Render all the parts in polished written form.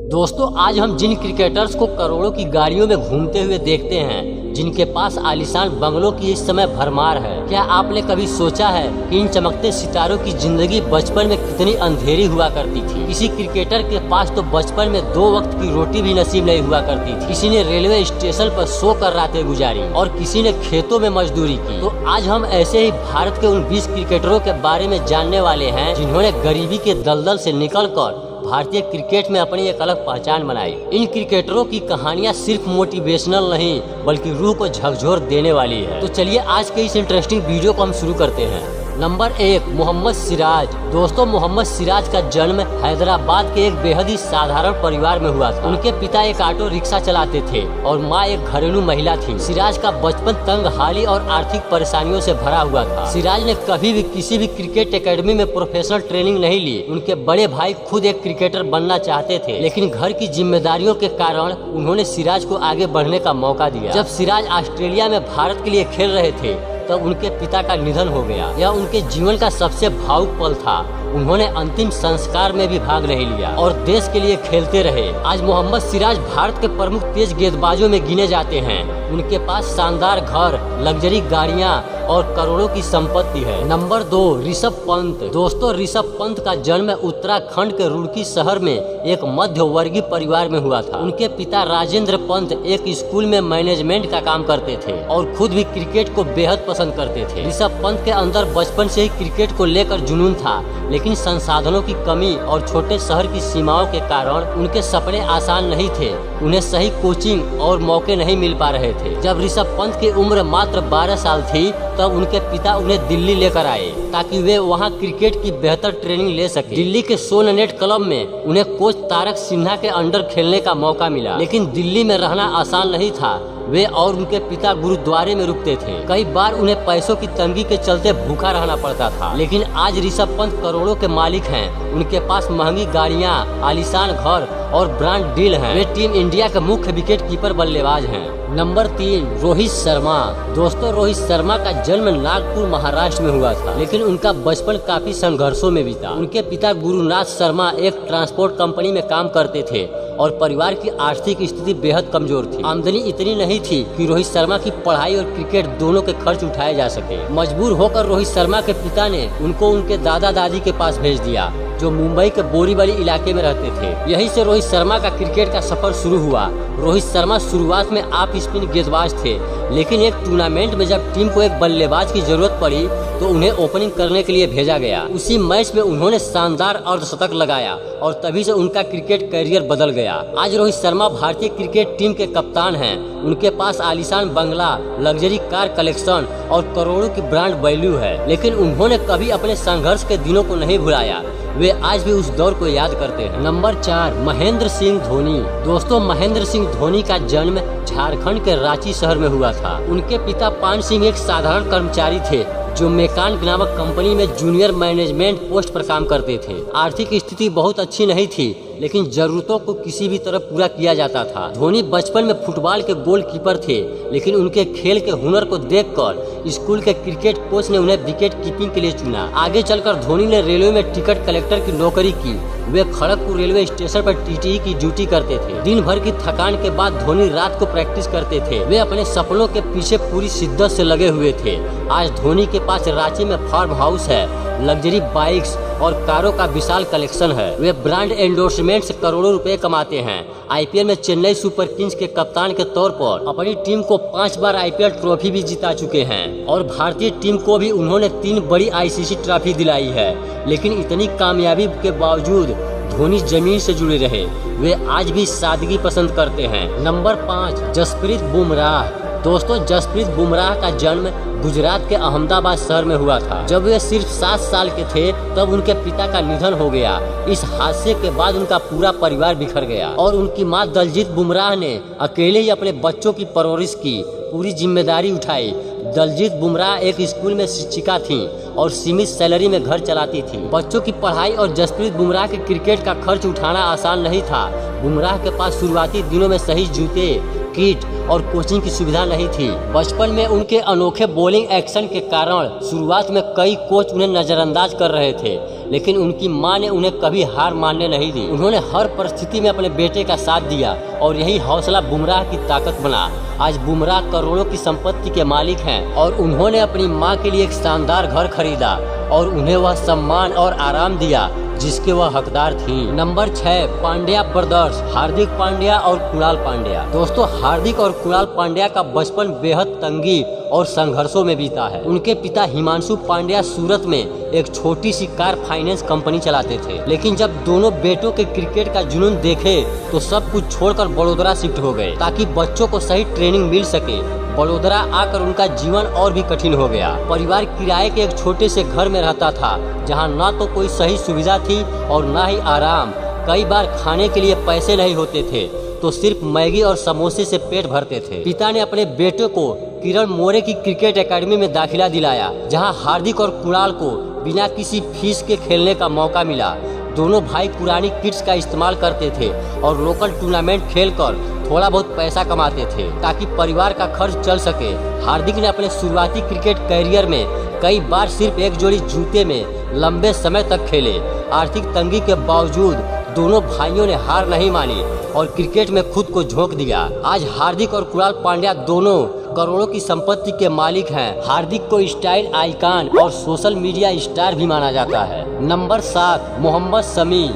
दोस्तों आज हम जिन क्रिकेटर्स को करोड़ों की गाड़ियों में घूमते हुए देखते हैं, जिनके पास आलीशान बंगलों की इस समय भरमार है, क्या आपने कभी सोचा है कि इन चमकते सितारों की जिंदगी बचपन में कितनी अंधेरी हुआ करती थी। किसी क्रिकेटर के पास तो बचपन में 2 वक्त की रोटी भी नसीब नहीं हुआ करती थी। किसी ने रेलवे स्टेशन पर सो कर रातें गुजारी और किसी ने खेतों में मजदूरी की। तो आज हम ऐसे ही भारत के उन 20 क्रिकेटरों के बारे में जानने वाले हैं जिन्होंने गरीबी के दलदल से निकलकर भारतीय क्रिकेट में अपनी एक अलग पहचान बनाई। इन क्रिकेटरों की कहानियां सिर्फ मोटिवेशनल नहीं बल्कि रूह को झकझोर देने वाली है। तो चलिए आज के इस इंटरेस्टिंग वीडियो को हम शुरू करते हैं। नंबर 1, मोहम्मद सिराज। दोस्तों मोहम्मद सिराज का जन्म हैदराबाद के एक बेहद ही साधारण परिवार में हुआ था। उनके पिता एक ऑटो रिक्शा चलाते थे और माँ एक घरेलू महिला थी। सिराज का बचपन तंगहाली और आर्थिक परेशानियों से भरा हुआ था। सिराज ने कभी भी किसी भी क्रिकेट एकेडमी में प्रोफेशनल ट्रेनिंग नहीं ली। उनके बड़े भाई खुद एक क्रिकेटर बनना चाहते थे, लेकिन घर की जिम्मेदारियों के कारण उन्होंने सिराज को आगे बढ़ने का मौका दिया। जब सिराज ऑस्ट्रेलिया में भारत के लिए खेल रहे थे तब उनके पिता का निधन हो गया। यह उनके जीवन का सबसे भावुक पल था। उन्होंने अंतिम संस्कार में भी भाग नहीं लिया और देश के लिए खेलते रहे। आज मोहम्मद सिराज भारत के प्रमुख तेज गेंदबाजों में गिने जाते हैं। उनके पास शानदार घर, लग्जरी गाड़ियां और करोड़ों की संपत्ति है। नंबर 2, ऋषभ पंत। दोस्तों ऋषभ पंत का जन्म उत्तराखंड के रुड़की शहर में एक मध्य वर्गीय परिवार में हुआ था। उनके पिता राजेंद्र पंत एक स्कूल में मैनेजमेंट का काम करते थे और खुद भी क्रिकेट को बेहद पसंद करते थे। ऋषभ पंत के अंदर बचपन से ही क्रिकेट को लेकर जुनून था, लेकिन संसाधनों की कमी और छोटे शहर की सीमाओं के कारण उनके सपने आसान नहीं थे। उन्हें सही कोचिंग और मौके नहीं मिल पा रहे थे। जब ऋषभ पंत की उम्र मात्र 12 साल थी तब उनके पिता उन्हें दिल्ली लेकर आए ताकि वे वहां क्रिकेट की बेहतर ट्रेनिंग ले सके। दिल्ली के सोननेट क्लब में उन्हें कोच तारक सिन्हा के अंडर खेलने का मौका मिला, लेकिन दिल्ली में रहना आसान नहीं था। वे और उनके पिता गुरुद्वारे में रुकते थे। कई बार उन्हें पैसों की तंगी के चलते भूखा रहना पड़ता था, लेकिन आज ऋषभ पंत करोड़ों के मालिक हैं। उनके पास महंगी गाड़ियां, आलीशान घर और ब्रांड डील हैं। वे टीम इंडिया के मुख्य विकेट कीपर बल्लेबाज हैं। नंबर 3, रोहित शर्मा। दोस्तों रोहित शर्मा का जन्म नागपुर महाराष्ट्र में हुआ था, लेकिन उनका बचपन काफी संघर्षों में बीता। उनके पिता गुरुनाथ शर्मा एक ट्रांसपोर्ट कंपनी में काम करते थे और परिवार की आर्थिक स्थिति बेहद कमजोर थी। आमदनी इतनी नहीं थी कि रोहित शर्मा की पढ़ाई और क्रिकेट दोनों के खर्च उठाए जा सके। मजबूर होकर रोहित शर्मा के पिता ने उनको उनके दादा दादी के पास भेज दिया, जो मुंबई के बोरीवली इलाके में रहते थे। यहीं से रोहित शर्मा का क्रिकेट का सफर शुरू हुआ। रोहित शर्मा शुरुआत में ऑफ स्पिन गेंदबाज थे, लेकिन एक टूर्नामेंट में जब टीम को एक बल्लेबाज की जरूरत पड़ी तो उन्हें ओपनिंग करने के लिए भेजा गया। उसी मैच में उन्होंने शानदार अर्धशतक लगाया और तभी से उनका क्रिकेट करियर बदल गया। आज रोहित शर्मा भारतीय क्रिकेट टीम के कप्तान हैं। उनके पास आलीशान बंगला, लग्जरी कार कलेक्शन और करोड़ों की ब्रांड वैल्यू है, लेकिन उन्होंने कभी अपने संघर्ष के दिनों को नहीं भुलाया। वे आज भी उस दौर को याद करते हैं। नंबर 4, महेंद्र सिंह धोनी। दोस्तों महेंद्र सिंह धोनी का जन्म झारखंड के रांची शहर में हुआ था। उनके पिता पान सिंह एक साधारण कर्मचारी थे जो मेकान नामक कंपनी में जूनियर मैनेजमेंट पोस्ट पर काम करते थे। आर्थिक स्थिति बहुत अच्छी नहीं थी, लेकिन जरूरतों को किसी भी तरह पूरा किया जाता था। धोनी बचपन में फुटबॉल के गोलकीपर थे, लेकिन उनके खेल के हुनर को देखकर स्कूल के क्रिकेट कोच ने उन्हें विकेट कीपिंग के लिए चुना। आगे चलकर धोनी ने रेलवे में टिकट कलेक्टर की नौकरी की। वे खड़गपुर रेलवे स्टेशन पर टीटीई की ड्यूटी करते थे। दिन भर की थकान के बाद धोनी रात को प्रैक्टिस करते थे। वे अपने सपनों के पीछे पूरी शिद्दत से लगे हुए थे। आज धोनी के पास रांची में फार्म हाउस है, लग्जरी बाइक्स और कारों का विशाल कलेक्शन है। वे ब्रांड एंडोर्समेंट से करोड़ों रुपए कमाते हैं। आईपीएल में चेन्नई सुपर किंग्स के कप्तान के तौर पर अपनी टीम को 5 बार आईपीएल ट्रॉफी भी जिता चुके हैं और भारतीय टीम को भी उन्होंने 3 बड़ी आईसीसी ट्रॉफी दिलाई है। लेकिन इतनी कामयाबी के बावजूद धोनी जमीन से जुड़े रहे। वे आज भी सादगी पसंद करते हैं। नंबर 5, जसप्रीत बुमराह। दोस्तों जसप्रीत बुमराह का जन्म गुजरात के अहमदाबाद शहर में हुआ था। जब वे सिर्फ 7 साल के थे तब उनके पिता का निधन हो गया। इस हादसे के बाद उनका पूरा परिवार बिखर गया और उनकी मां दलजीत बुमराह ने अकेले ही अपने बच्चों की परवरिश की, पूरी जिम्मेदारी उठाई। दलजीत बुमराह एक स्कूल में शिक्षिका थीं और सीमित सैलरी में घर चलाती थी। बच्चों की पढ़ाई और जसप्रीत बुमराह के क्रिकेट का खर्च उठाना आसान नहीं था। बुमराह के पास शुरुआती दिनों में सही जूते, किट और कोचिंग की सुविधा नहीं थी। बचपन में उनके अनोखे बॉलिंग एक्शन के कारण शुरुआत में कई कोच उन्हें नजरअंदाज कर रहे थे, लेकिन उनकी मां ने उन्हें कभी हार मानने नहीं दी। उन्होंने हर परिस्थिति में अपने बेटे का साथ दिया और यही हौसला बुमराह की ताकत बना। आज बुमराह करोड़ों की संपत्ति के मालिक हैं और उन्होंने अपनी मां के लिए एक शानदार घर खरीदा और उन्हें वह सम्मान और आराम दिया जिसके वह हकदार थी। नंबर 6, पांड्या ब्रदर्स, हार्दिक पांड्या और कुणाल पांड्या। दोस्तों, हार्दिक और कुणाल पांड्या का बचपन बेहद तंगी और संघर्षों में बीता है। उनके पिता हिमांशु पांड्या सूरत में एक छोटी सी कार फाइनेंस कंपनी चलाते थे, लेकिन जब दोनों बेटों के क्रिकेट का जुनून देखे तो सब कुछ छोड़कर बड़ौदा शिफ्ट हो गए ताकि बच्चों को सही ट्रेनिंग मिल सके। बड़ौदा आकर उनका जीवन और भी कठिन हो गया। परिवार किराए के एक छोटे से घर में रहता था जहां ना तो कोई सही सुविधा थी और ना ही आराम। कई बार खाने के लिए पैसे नहीं होते थे तो सिर्फ मैगी और समोसे से पेट भरते थे। पिता ने अपने बेटे को किरण मोरे की क्रिकेट एकेडमी में दाखिला दिलाया जहां हार्दिक और कुणाल को बिना किसी फीस के खेलने का मौका मिला। दोनों भाई पुरानी किट्स का इस्तेमाल करते थे और लोकल टूर्नामेंट खेलकर थोड़ा बहुत पैसा कमाते थे ताकि परिवार का खर्च चल सके। हार्दिक ने अपने शुरुआती क्रिकेट कैरियर में कई बार सिर्फ एक जोड़ी जूते में लंबे समय तक खेले। आर्थिक तंगी के बावजूद दोनों भाइयों ने हार नहीं मानी और क्रिकेट में खुद को झोंक दिया। आज हार्दिक और कुणाल पांड्या दोनों करोड़ों की संपत्ति के मालिक हैं। हार्दिक को स्टाइल आइकॉन और सोशल मीडिया स्टार भी माना जाता है। नंबर 7, मोहम्मद शमी।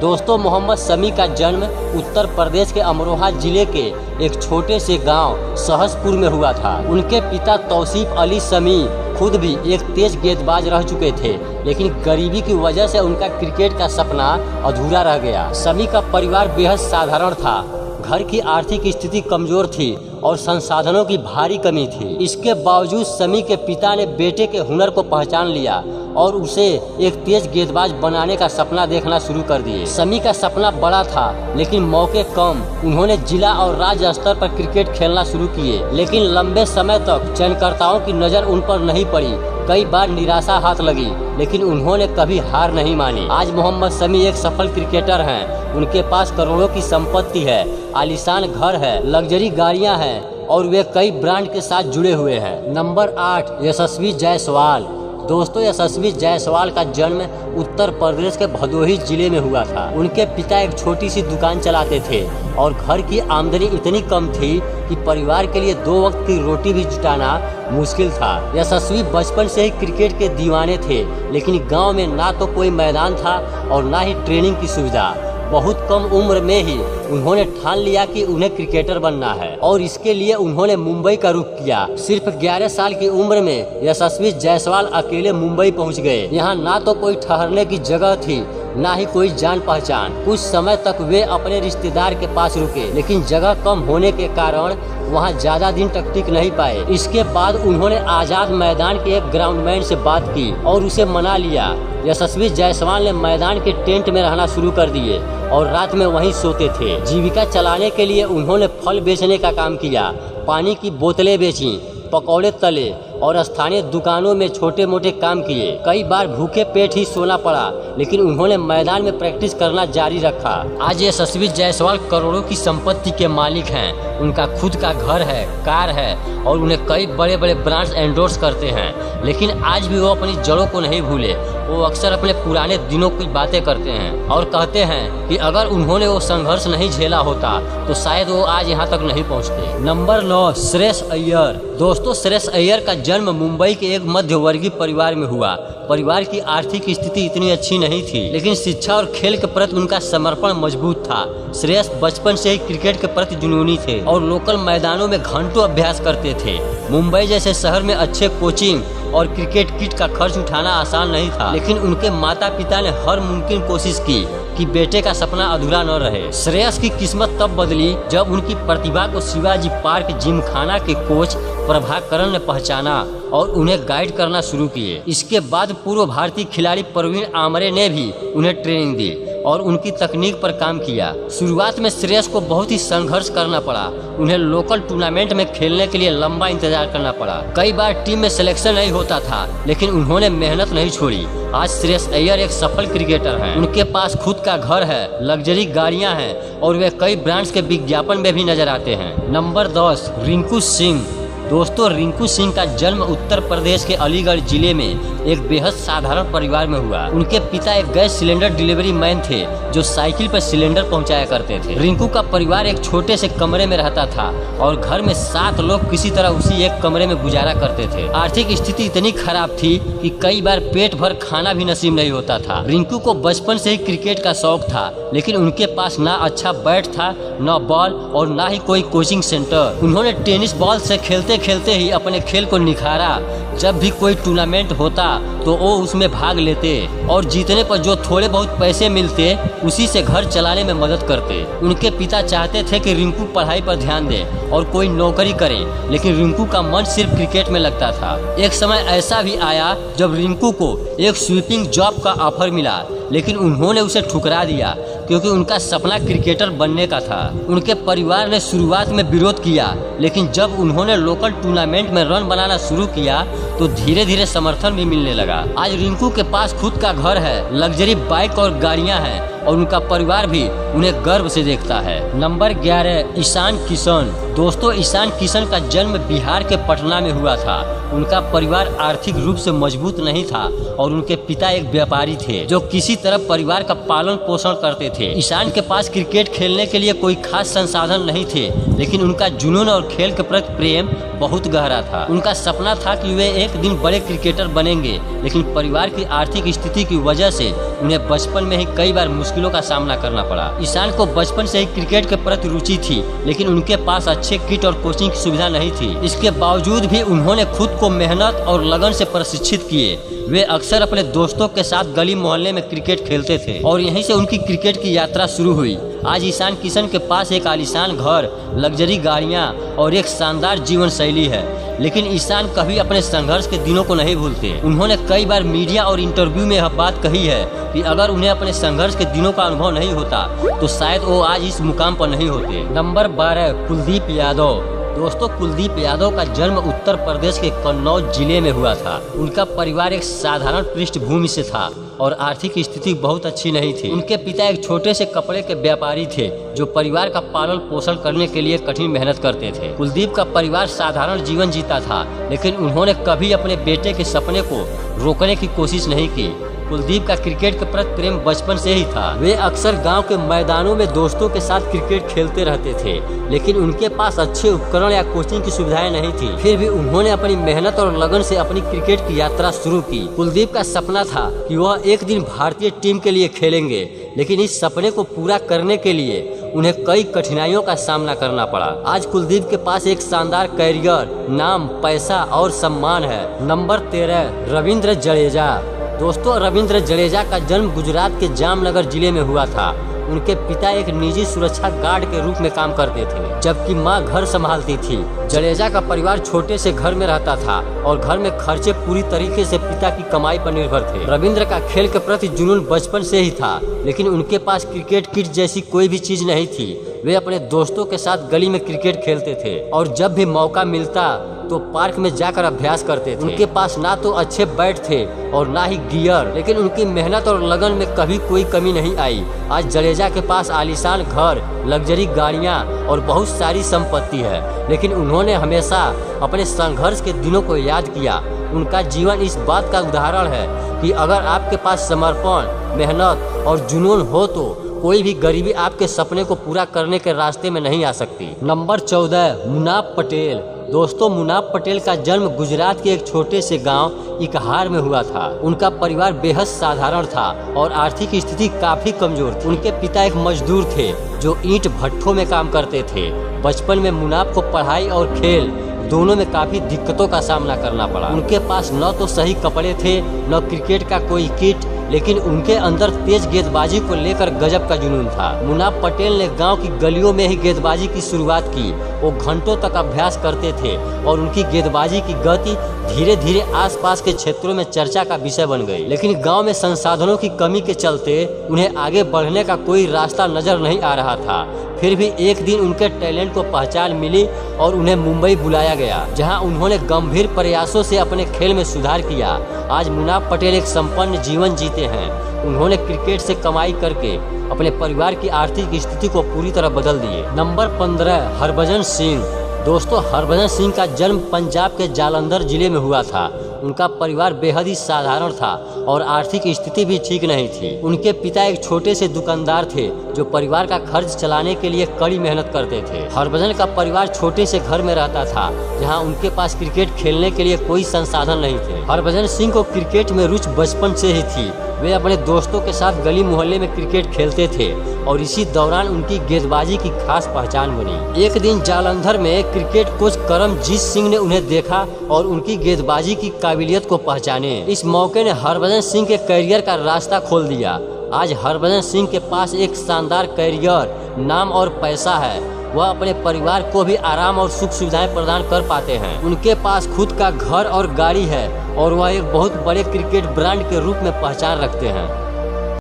दोस्तों, मोहम्मद शमी का जन्म उत्तर प्रदेश के अमरोहा जिले के एक छोटे से गांव सहसपुर में हुआ था। उनके पिता तौसीफ अली शमी खुद भी एक तेज गेंदबाज रह चुके थे, लेकिन गरीबी की वजह से उनका क्रिकेट का सपना अधूरा रह गया। शमी का परिवार बेहद साधारण था। घर की आर्थिक स्थिति कमजोर थी और संसाधनों की भारी कमी थी। इसके बावजूद शमी के पिता ने बेटे के हुनर को पहचान लिया और उसे एक तेज गेंदबाज बनाने का सपना देखना शुरू कर दिए। शमी का सपना बड़ा था लेकिन मौके कम। उन्होंने जिला और राज्य स्तर पर क्रिकेट खेलना शुरू किए, लेकिन लंबे समय तक चयनकर्ताओं की नजर उन पर नहीं पड़ी। कई बार निराशा हाथ लगी, लेकिन उन्होंने कभी हार नहीं मानी। आज मोहम्मद शमी एक सफल क्रिकेटर हैं। उनके पास करोड़ों की संपत्ति है, आलीशान घर है, लग्जरी गाड़ियां हैं और वे कई ब्रांड के साथ जुड़े हुए हैं। नंबर 8, यशस्वी जायसवाल। दोस्तों, यशस्वी जायसवाल का जन्म उत्तर प्रदेश के भदोही जिले में हुआ था। उनके पिता एक छोटी सी दुकान चलाते थे और घर की आमदनी इतनी कम थी कि परिवार के लिए 2 वक्त की रोटी भी जुटाना मुश्किल था। यशस्वी बचपन से ही क्रिकेट के दीवाने थे, लेकिन गांव में ना तो कोई मैदान था और ना ही ट्रेनिंग की सुविधा। बहुत कम उम्र में ही उन्होंने ठान लिया कि उन्हें क्रिकेटर बनना है और इसके लिए उन्होंने मुंबई का रुख किया। सिर्फ 11 साल की उम्र में यशस्वी जायसवाल अकेले मुंबई पहुंच गए। यहाँ ना तो कोई ठहरने की जगह थी, ना ही कोई जान पहचान। कुछ समय तक वे अपने रिश्तेदार के पास रुके, लेकिन जगह कम होने के कारण वहाँ ज्यादा दिन तक टिक नहीं पाए। इसके बाद उन्होंने आजाद मैदान के एक ग्राउंडमैन से बात की और उसे मना लिया। यशस्वी जायसवाल ने मैदान के टेंट में रहना शुरू कर दिए और रात में वहीं सोते थे। जीविका चलाने के लिए उन्होंने फल बेचने का काम किया, पानी की बोतलें बेची, पकौड़े तले और स्थानीय दुकानों में छोटे मोटे काम किए। कई बार भूखे पेट ही सोना पड़ा, लेकिन उन्होंने मैदान में प्रैक्टिस करना जारी रखा। आज यशस्वी जायसवाल करोड़ों की संपत्ति के मालिक हैं। उनका खुद का घर है, कार है और उन्हें कई बड़े बड़े ब्रांड्स एंडोर्स करते हैं, लेकिन आज भी वो अपनी जड़ों को नहीं भूले। वो अक्सर अपने पुराने दिनों की बातें करते हैं और कहते हैं कि अगर उन्होंने वो संघर्ष नहीं झेला होता तो शायद वो आज यहाँ तक नहीं पहुँचते। नंबर 9, श्रेयस अय्यर। दोस्तों, श्रेयस अय्यर का जन्म मुंबई के एक मध्यवर्गीय परिवार में हुआ। परिवार की आर्थिक स्थिति इतनी अच्छी नहीं थी, लेकिन शिक्षा और खेल के प्रति उनका समर्पण मजबूत था। श्रेयस बचपन से ही क्रिकेट के प्रति जुनूनी थे और लोकल मैदानों में घंटों अभ्यास करते थे। मुंबई जैसे शहर में अच्छे कोचिंग और क्रिकेट किट का खर्च उठाना आसान नहीं था, लेकिन उनके माता पिता ने हर मुमकिन कोशिश की कि बेटे का सपना अधूरा न रहे। श्रेयस की किस्मत तब बदली जब उनकी प्रतिभा को शिवाजी पार्क जिमखाना के कोच प्रभाकरण ने पहचाना और उन्हें गाइड करना शुरू किए। इसके बाद पूर्व भारतीय खिलाड़ी प्रवीण आमरे ने भी उन्हें ट्रेनिंग दी। और उनकी तकनीक पर काम किया। शुरुआत में श्रेयस को बहुत ही संघर्ष करना पड़ा। उन्हें लोकल टूर्नामेंट में खेलने के लिए लंबा इंतजार करना पड़ा। कई बार टीम में सिलेक्शन नहीं होता था, लेकिन उन्होंने मेहनत नहीं छोड़ी। आज श्रेयस अय्यर एक सफल क्रिकेटर हैं। उनके पास खुद का घर है, लग्जरी गाड़ियां हैं और वे कई ब्रांड्स के विज्ञापन में भी नजर आते हैं। नंबर 10, रिंकू सिंह। दोस्तों, रिंकू सिंह का जन्म उत्तर प्रदेश के अलीगढ़ जिले में एक बेहद साधारण परिवार में हुआ। उनके पिता एक गैस सिलेंडर डिलीवरी मैन थे जो साइकिल पर सिलेंडर पहुंचाया करते थे। रिंकू का परिवार एक छोटे से कमरे में रहता था और घर में 7 लोग किसी तरह उसी एक कमरे में गुजारा करते थे। आर्थिक स्थिति इतनी खराब थी कि कई बार पेट भर खाना भी नसीब नहीं होता था। रिंकू को बचपन से ही क्रिकेट का शौक था, लेकिन उनके पास ना अच्छा बैट था, न बॉल और ना ही कोई कोचिंग सेंटर। उन्होंने टेनिस बॉल से खेलते खेलते ही अपने खेल को निखारा। जब भी कोई टूर्नामेंट होता तो वो उसमें भाग लेते और जीतने पर जो थोड़े बहुत पैसे मिलते उसी से घर चलाने में मदद करते। उनके पिता चाहते थे कि रिंकू पढ़ाई पर ध्यान दे और कोई नौकरी करे, लेकिन रिंकू का मन सिर्फ क्रिकेट में लगता था। एक समय ऐसा भी आया जब रिंकू को एक स्वीपिंग जॉब का ऑफर मिला, लेकिन उन्होंने उसे ठुकरा दिया क्योंकि उनका सपना क्रिकेटर बनने का था। उनके परिवार ने शुरुआत में विरोध किया, लेकिन जब उन्होंने लोकल टूर्नामेंट में रन बनाना शुरू किया तो धीरे धीरे समर्थन भी मिलने लगा। आज रिंकू के पास खुद का घर है, लग्जरी बाइक और गाड़ियां हैं और उनका परिवार भी उन्हें गर्व से देखता है। नंबर 11, ईशान किशन। दोस्तों, ईशान किशन का जन्म बिहार के पटना में हुआ था। उनका परिवार आर्थिक रूप से मजबूत नहीं था और उनके पिता एक व्यापारी थे जो किसी तरह परिवार का पालन पोषण करते थे। ईशान के पास क्रिकेट खेलने के लिए कोई खास संसाधन नहीं थे, लेकिन उनका जुनून और खेल के प्रति प्रेम बहुत गहरा था। उनका सपना था कि वे एक दिन बड़े क्रिकेटर बनेंगे, लेकिन परिवार की आर्थिक स्थिति की वजह से उन्हें बचपन में ही कई बार मुश्किलों का सामना करना पड़ा। ईशान को बचपन से ही क्रिकेट के प्रति रुचि थी, लेकिन उनके पास अच्छे किट और कोचिंग की सुविधा नहीं थी। इसके बावजूद भी उन्होंने खुद को मेहनत और लगन से प्रशिक्षित किए। वे अक्सर अपने दोस्तों के साथ गली मोहल्ले में क्रिकेट खेलते थे और यहीं से उनकी क्रिकेट की यात्रा शुरू हुई। आज ईशान किशन के पास एक आलीशान घर, लग्जरी गाड़ियां और एक शानदार जीवन शैली है, लेकिन ईशान कभी अपने संघर्ष के दिनों को नहीं भूलते। उन्होंने कई बार मीडिया और इंटरव्यू में यह बात कही है कि अगर उन्हें अपने संघर्ष के दिनों का अनुभव नहीं होता तो शायद वो आज इस मुकाम पर नहीं होते। नंबर 12, कुलदीप यादव। दोस्तों, कुलदीप यादव का जन्म उत्तर प्रदेश के कन्नौज जिले में हुआ था। उनका परिवार एक साधारण पृष्ठभूमि से था और आर्थिक स्थिति बहुत अच्छी नहीं थी। उनके पिता एक छोटे से कपड़े के व्यापारी थे जो परिवार का पालन पोषण करने के लिए कठिन मेहनत करते थे। कुलदीप का परिवार साधारण जीवन जीता था, लेकिन उन्होंने कभी अपने बेटे के सपने को रोकने की कोशिश नहीं की। कुलदीप का क्रिकेट के प्रति प्रेम बचपन से ही था। वे अक्सर गांव के मैदानों में दोस्तों के साथ क्रिकेट खेलते रहते थे, लेकिन उनके पास अच्छे उपकरण या कोचिंग की सुविधाएं नहीं थी। फिर भी उन्होंने अपनी मेहनत और लगन से अपनी क्रिकेट की यात्रा शुरू की। कुलदीप का सपना था कि वह एक दिन भारतीय टीम के लिए खेलेंगे, लेकिन इस सपने को पूरा करने के लिए उन्हें कई कठिनाइयों का सामना करना पड़ा। आज कुलदीप के पास एक शानदार कैरियर, नाम, पैसा और सम्मान है। नंबर 13, रविंद्र जडेजा। दोस्तों, रविंद्र जडेजा का जन्म गुजरात के जामनगर जिले में हुआ था। उनके पिता एक निजी सुरक्षा गार्ड के रूप में काम करते थे, जबकि मां घर संभालती थी। जडेजा का परिवार छोटे से घर में रहता था और घर में खर्चे पूरी तरीके से पिता की कमाई पर निर्भर थे। रविंद्र का खेल के प्रति जुनून बचपन से ही था, लेकिन उनके पास क्रिकेट किट जैसी कोई भी चीज नहीं थी। वे अपने दोस्तों के साथ गली में क्रिकेट खेलते थे और जब भी मौका मिलता तो पार्क में जाकर अभ्यास करते थे। उनके पास ना तो अच्छे बैट थे और ना ही गियर, लेकिन उनकी मेहनत और लगन में कभी कोई कमी नहीं आई। आज जडेजा के पास आलीशान घर, लग्जरी गाड़ियां और बहुत सारी संपत्ति है, लेकिन उन्होंने हमेशा अपने संघर्ष के दिनों को याद किया। उनका जीवन इस बात का उदाहरण है कि अगर आपके पास समर्पण, मेहनत और जुनून हो तो कोई भी गरीबी आपके सपने को पूरा करने के रास्ते में नहीं आ सकती। नंबर 14, मुनाफ पटेल। दोस्तों, मुनाफ पटेल का जन्म गुजरात के एक छोटे से गांव इकहार में हुआ था। उनका परिवार बेहद साधारण था और आर्थिक स्थिति काफी कमजोर थी। उनके पिता एक मजदूर थे जो ईंट भट्ठों में काम करते थे। बचपन में मुनाफ को पढ़ाई और खेल दोनों में काफी दिक्कतों का सामना करना पड़ा। उनके पास न तो सही कपड़े थे, न क्रिकेट का कोई किट लेकिन उनके अंदर तेज गेंदबाजी को लेकर गजब का जुनून था। मुनाफ पटेल ने गांव की गलियों में ही गेंदबाजी की शुरुआत की। वो घंटों तक अभ्यास करते थे और उनकी गेंदबाजी की गति धीरे धीरे आसपास के क्षेत्रों में चर्चा का विषय बन गई। लेकिन गांव में संसाधनों की कमी के चलते उन्हें आगे बढ़ने का कोई रास्ता नजर नहीं आ रहा था। फिर भी एक दिन उनके टैलेंट को पहचान मिली और उन्हें मुंबई बुलाया गया, जहां उन्होंने गंभीर प्रयासों से अपने खेल में सुधार किया। आज मुनाफ पटेल एक संपन्न जीवन जीते हैं। उन्होंने क्रिकेट से कमाई करके अपने परिवार की आर्थिक स्थिति को पूरी तरह बदल दिए। नंबर 15, हरभजन सिंह। दोस्तों, हरभजन सिंह का जन्म पंजाब के जालंधर जिले में हुआ था। उनका परिवार बेहद ही साधारण था और आर्थिक स्थिति भी ठीक नहीं थी। उनके पिता एक छोटे से दुकानदार थे जो परिवार का खर्च चलाने के लिए कड़ी मेहनत करते थे। हरभजन का परिवार छोटे से घर में रहता था जहां उनके पास क्रिकेट खेलने के लिए कोई संसाधन नहीं थे। हरभजन सिंह को क्रिकेट में रुचि बचपन से ही थी। वे अपने दोस्तों के साथ गली मोहल्ले में क्रिकेट खेलते थे और इसी दौरान उनकी गेंदबाजी की खास पहचान बनी। एक दिन जालंधर में क्रिकेट कोच करमजीत सिंह ने उन्हें देखा और उनकी गेंदबाजी की काबिलियत को पहचाने। इस मौके ने हरभजन सिंह के करियर का रास्ता खोल दिया। आज हरभजन सिंह के पास एक शानदार करियर, नाम और पैसा है। वह अपने परिवार को भी आराम और सुख सुविधाएं प्रदान कर पाते हैं। उनके पास खुद का घर और गाड़ी है और वह एक बहुत बड़े क्रिकेट ब्रांड के रूप में पहचान रखते हैं।